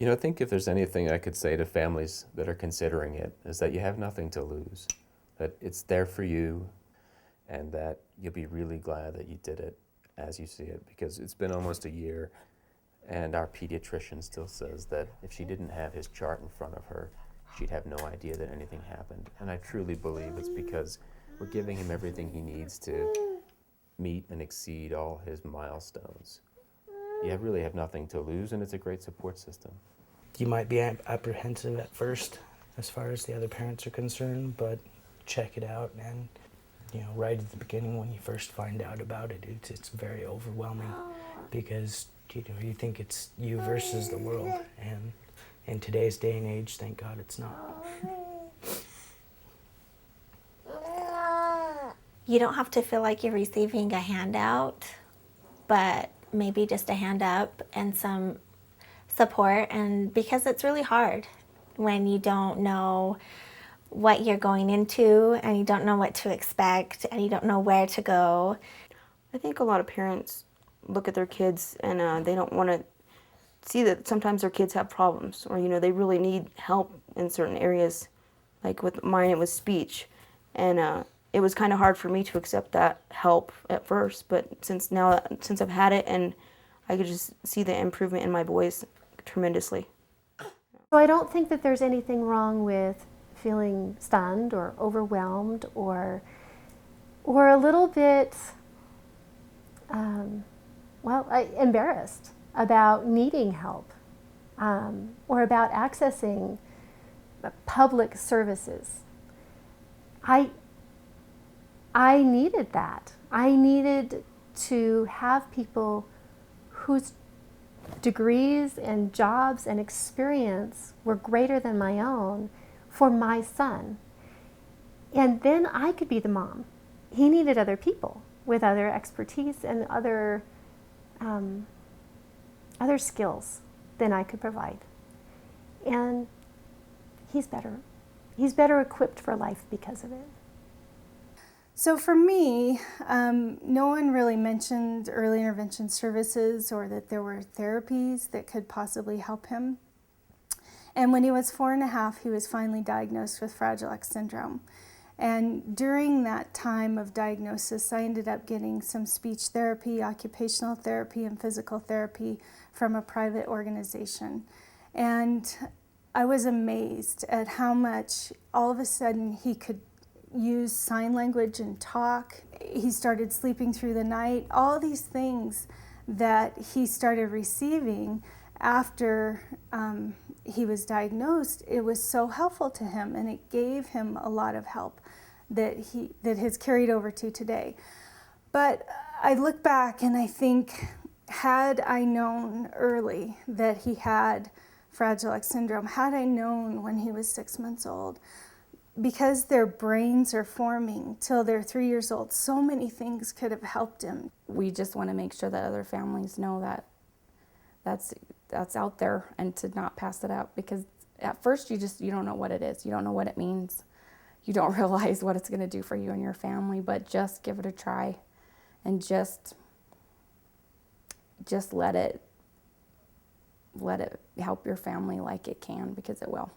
I think if there's anything I could say to families that are considering it, is that you have nothing to lose, that it's there for you, and that you'll be really glad that you did it as you see it, because it's been almost a year, and our pediatrician still says that if she didn't have his chart in front of her, she'd have no idea that anything happened. And I truly believe it's because we're giving him everything he needs to meet and exceed all his milestones. You really have nothing to lose, and it's a great support system. You might be apprehensive at first as far as the other parents are concerned, but check it out, and right at the beginning when you first find out about it, it's very overwhelming, because you think it's you versus the world, and in today's day and age, thank God it's not. You don't have to feel like you're receiving a handout, but maybe just a hand up and some support, and because it's really hard when you don't know what you're going into, and you don't know what to expect, and you don't know where to go. I think a lot of parents look at their kids and they don't want to see that sometimes their kids have problems, or they really need help in certain areas. Like with mine, it was speech, and it was kind of hard for me to accept that help at first, but since I've had it, and I could just see the improvement in my boys tremendously. So I don't think that there's anything wrong with feeling stunned or overwhelmed or a little bit, embarrassed about needing help or about accessing public services. I needed that. I needed to have people whose degrees and jobs and experience were greater than my own for my son. And then I could be the mom. He needed other people with other expertise and other skills than I could provide. And he's better. He's better equipped for life because of it. So for me, no one really mentioned early intervention services or that there were therapies that could possibly help him. And when he was 4.5, he was finally diagnosed with Fragile X syndrome. And during that time of diagnosis, I ended up getting some speech therapy, occupational therapy, and physical therapy from a private organization. And I was amazed at how much all of a sudden he could use sign language and talk. He started sleeping through the night. All these things that he started receiving after he was diagnosed, it was so helpful to him, and it gave him a lot of help that has carried over to today. But I look back and I think, had I known early that he had Fragile X syndrome, had I known when he was 6 months old, because their brains are forming till they're 3 years old, so many things could have helped him. We just want to make sure that other families know that that's out there, and to not pass it up, because at first you don't know what it is. You don't know what it means. You don't realize what it's going to do for you and your family, but just give it a try, and just let it help your family like it can, because it will.